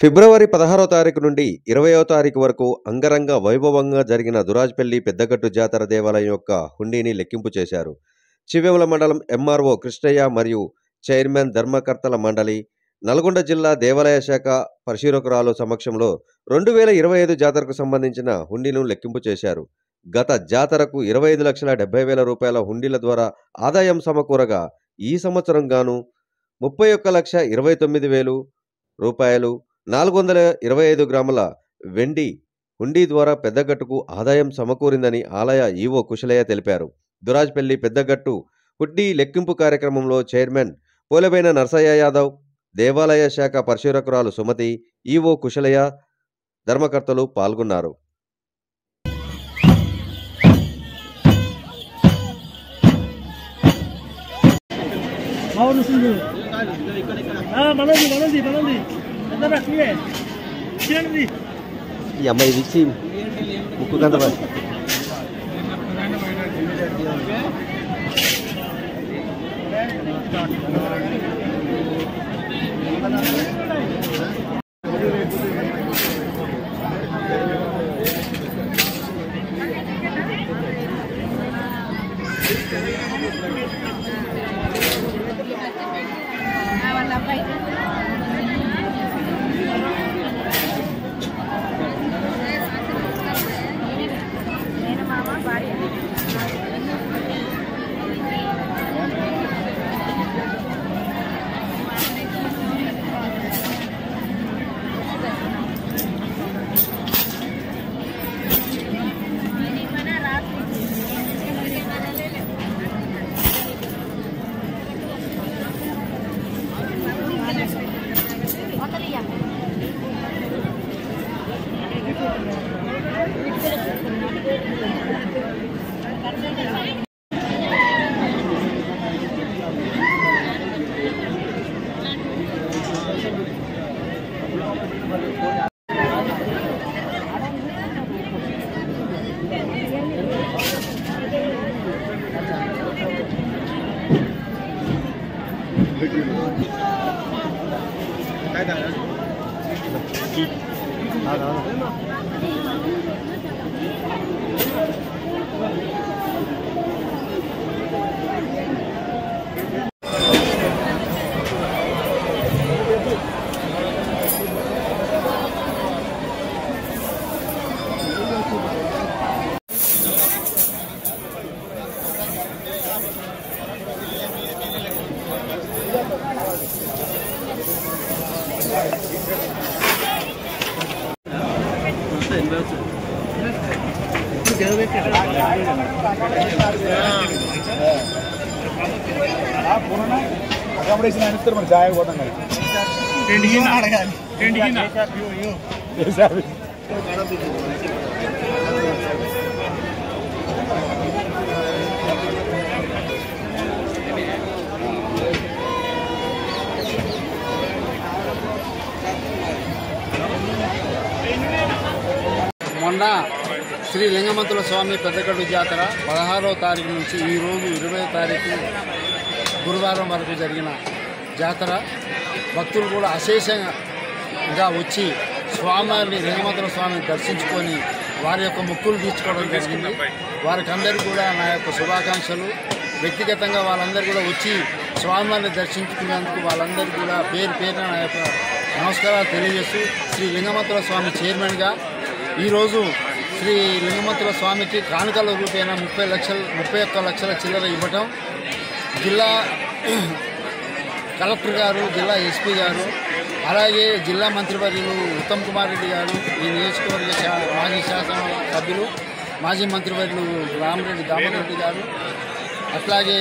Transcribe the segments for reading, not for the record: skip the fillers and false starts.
ఫిబ్రవరి 16వ తారీఖు నుండి 20వ తారీఖు వరకు అంగరంగ వైభవంగా జరిగిన దురాజ్పల్లి పెద్దగట్టు జాతర దేవాలయం యొక్క హుండీని లెక్కింపు చేశారు. చివ్వేముల మండలం ఎంఆర్ఓ కృష్ణయ్య మరియు చైర్మన్ ధర్మకర్తల మండలి, నల్గొండ జిల్లా దేవాలయ శాఖ పరిశీలకురాలు సమక్షంలో 2025 జాతరకు సంబంధించిన హుండీను లెక్కింపు చేశారు. గత జాతరకు 25,70,000 రూపాయల హుండీల ద్వారా ఆదాయం సమకూరగా ఈ సంవత్సరం గాను 31,29,000 రూపాయలు 425 గ్రాముల వెండి హుండీ ద్వారా పెద్దగట్టుకు ఆదాయం సమకూరిందని ఆలయ ఈవో కుశలయ్య తెలిపారు. దురాజ్పల్లి పెద్దగట్టు హుండీ లెక్కింపు కార్యక్రమంలో చైర్మన్ పోలెబైన నర్సయ్య యాదవ్, దేవాలయ శాఖ పరిశీలకురాలు సుమతి, ఈవో కుశలయ్య, ధర్మకర్తలు పాల్గొన్నారు. ఈ అమ్మాయి ఇచ్చి ముక్కు గంట అకామిడేషన్ అనిస్తారు మరి జాయ్ పోతాం కదా మొన్న శ్రీ లింగమంతుల స్వామి పెద్దగట్టు జాతర 16వ తారీఖు నుంచి ఈరోజు 20వ తారీఖు గురువారం వరకు జరిగిన జాతర భక్తులు కూడా అశేషంగా వచ్చి స్వామివారిని లింగమంతుల స్వామిని దర్శించుకొని వారి యొక్క మొక్కులు తీర్చుకోవడం జరిగింది. వారికి అందరికీ కూడా నా యొక్క శుభాకాంక్షలు. వ్యక్తిగతంగా వాళ్ళందరూ కూడా వచ్చి స్వామివారిని దర్శించుకునేందుకు వాళ్ళందరికీ కూడా పేరు పేరున నా యొక్క నమస్కారాలు తెలియజేస్తూ శ్రీ లింగమంతుల స్వామి చైర్మన్గా ఈరోజు శ్రీ లింగమంతుల స్వామికి కానుకల రూపేణ 31 లక్షల చిల్లర ఇవ్వటం జిల్లా కలెక్టర్ గారు, జిల్లా ఎస్పీ గారు, అలాగే జిల్లా మంత్రివర్యులు ఉత్తమ్ కుమార్ రెడ్డి గారు, ఈ నియోజకవర్గ మాజీ శాసన సభ్యులు, మాజీ మంత్రివర్యులు రామరెడ్డి దామరెడ్డి గారు, అట్లాగే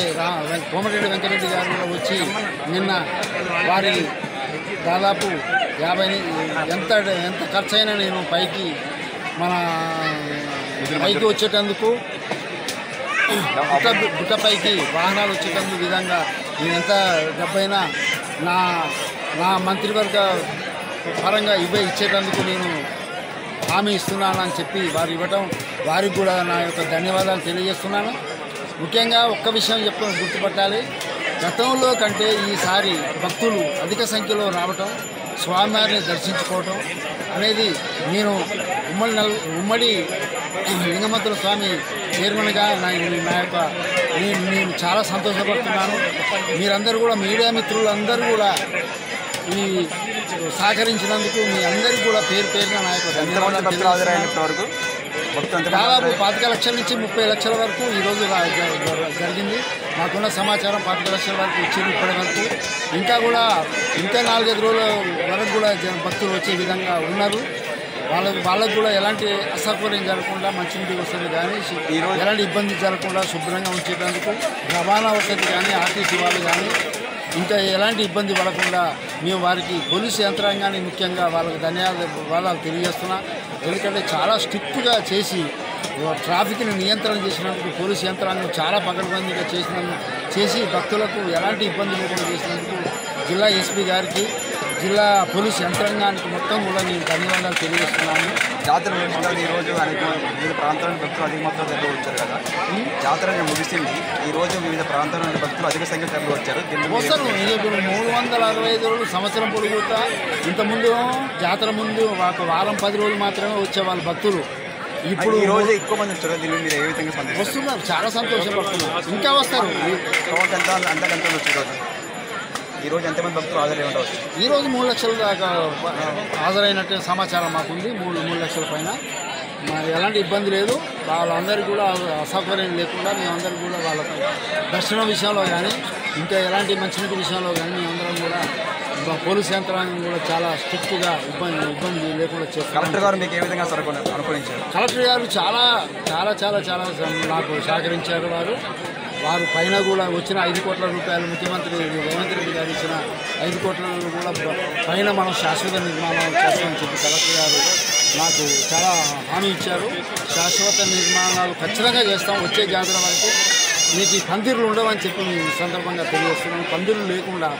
కోమటిరెడ్డి వెంకటరెడ్డి గారు వచ్చి నిన్న వారి దాదాపు 50 ఎంత ఖర్చు అయినా నేను పైకి వచ్చేటందుకు గుట్టపైకి వాహనాలు వచ్చేటందుకు విధంగా నేను ఎంత డబ్బైనా నా మంత్రివర్గ పరంగా ఇచ్చేటందుకు నేను హామీ ఇస్తున్నానని చెప్పి వారు ఇవ్వటం వారికి కూడా నా యొక్క ధన్యవాదాలు తెలియజేస్తున్నాను. ముఖ్యంగా ఒక్క విషయం గుర్తుపట్టాలి, గతంలో కంటే ఈసారి భక్తులు అధిక సంఖ్యలో రావటం స్వామివారిని దర్శించుకోవటం అనేది నేను ఉమ్మడి లింగమంతుల స్వామి చైర్మన్గా నేను చాలా సంతోషపడుతున్నాను. మీరందరూ కూడా మీడియా మిత్రులందరూ కూడా ఈ సహకరించినందుకు మీ అందరికీ కూడా పేరున నా యొక్క ధన్యవాదాలు. దాదాపు 25 లక్షల నుంచి 30 లక్షల వరకు ఈరోజు జరిగింది. మాకున్న సమాచారం 25 లక్షల వరకు ఇచ్చింది ఇప్పటి వరకు. ఇంకా 4-5 రోజుల వరకు కూడా భక్తులు వచ్చే విధంగా ఉన్నారు. వాళ్ళకు కూడా ఎలాంటి అసౌకర్యం జరగకుండా మంచినీటి వసతి కానీ ఎలాంటి ఇబ్బంది జరగకుండా శుభ్రంగా ఉంచేటందుకు రవాణా వసతి కానీ ఆర్టీసీ వాళ్ళు కానీ ఇంకా ఎలాంటి ఇబ్బంది పడకుండా మేము వారికి పోలీసు యంత్రాంగాన్ని ముఖ్యంగా వాళ్ళకి ధన్యవాదాలు తెలియజేస్తున్నా. ఎందుకంటే చాలా స్ట్రిక్ట్గా చేసి ట్రాఫిక్ని నియంత్రణ చేసినందుకు పోలీసు యంత్రాంగం చాలా పకడ్బందీగా చేసి భక్తులకు ఎలాంటి ఇబ్బంది లేకుండా చేసినందుకు జిల్లా ఎస్పీ గారికి జిల్లా పోలీసు యంత్రాంగానికి మొత్తం కూడా నేను ధన్యవాదాలు తెలియజేస్తున్నాను. జాతర ముగిసిన ఈరోజు వివిధ ప్రాంతాల నుండి భక్తులు అధిక మొత్తంలో తరలి వచ్చారు కదా. జాతర ముగిసింది, ఈరోజు వివిధ ప్రాంతాల నుండి భక్తులు అధిక సంఖ్యలో తరలి వచ్చారు. వస్తారు 365 రోజులు సంవత్సరం పొడుగుతా. ఇంతకుముందు జాతర ముందు ఒక వారం 10 రోజులు మాత్రమే వచ్చేవాళ్ళు భక్తులు. ఇప్పుడు ఈ రోజు ఎక్కువ మంది వచ్చారు. దీన్ని మీరు ఏ విధంగా స్పందిస్తారు? వస్తున్నారు, చాలా సంతోషపడుతున్నారు. ఇంకా వస్తారు. ఎంత వచ్చారు ఈరోజు ఎంతమంది భక్తులు హాజరై ఉండవచ్చు? ఈరోజు 3 లక్షల దాకా హాజరైనట్టు సమాచారం మాకుంది. 3 లక్షల పైన ఎలాంటి ఇబ్బంది లేదు. వాళ్ళందరికీ కూడా అసౌకర్యం లేకుండా మేమందరం కూడా వాళ్ళకు దర్శనం విషయంలో కానీ ఇంకా ఎలాంటి మంచినీటి విషయంలో కానీ మేమందరం కూడా పోలీస్ యంత్రాంగం కూడా చాలా స్ట్రిక్ట్గా ఇబ్బంది లేకుండా చేస్తారు. కలెక్టర్ గారు మీకు ఏ విధంగా అనుకూలించారు? కలెక్టర్ గారు చాలా చాలా చాలా చాలా నాకు సహకరించారు. వారు పైన కూడా వచ్చిన 5 కోట్ల రూపాయలు ముఖ్యమంత్రి రేవంత్ రెడ్డి గారు ఇచ్చిన 5 కోట్ల కూడా పైన మనం శాశ్వత నిర్మాణాలు చేస్తామని చెప్పి కలెక్టర్ గారు నాకు చాలా హామీ ఇచ్చారు. శాశ్వత నిర్మాణాలు ఖచ్చితంగా చేస్తాం. వచ్చే జాతర వరకు మీకు ఈ పందిర్లు ఉండవని చెప్పి ఈ సందర్భంగా తెలియజేస్తున్నాం. పందిర్లు లేకుండా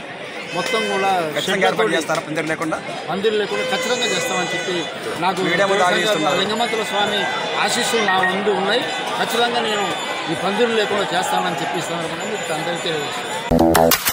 మొత్తం కూడా పందిర్లు లేకుండా ఖచ్చితంగా చేస్తామని చెప్పి నాకు లింగమంతుల స్వామి ఆశీస్సులు నా ముందు ఉన్నాయి. ఖచ్చితంగా నేను ఈ పందిర్లు లేకుండా చేస్తానని చెప్పి ఈ సందర్భంగా మీకు అందరికీ తెలియజేస్తాను.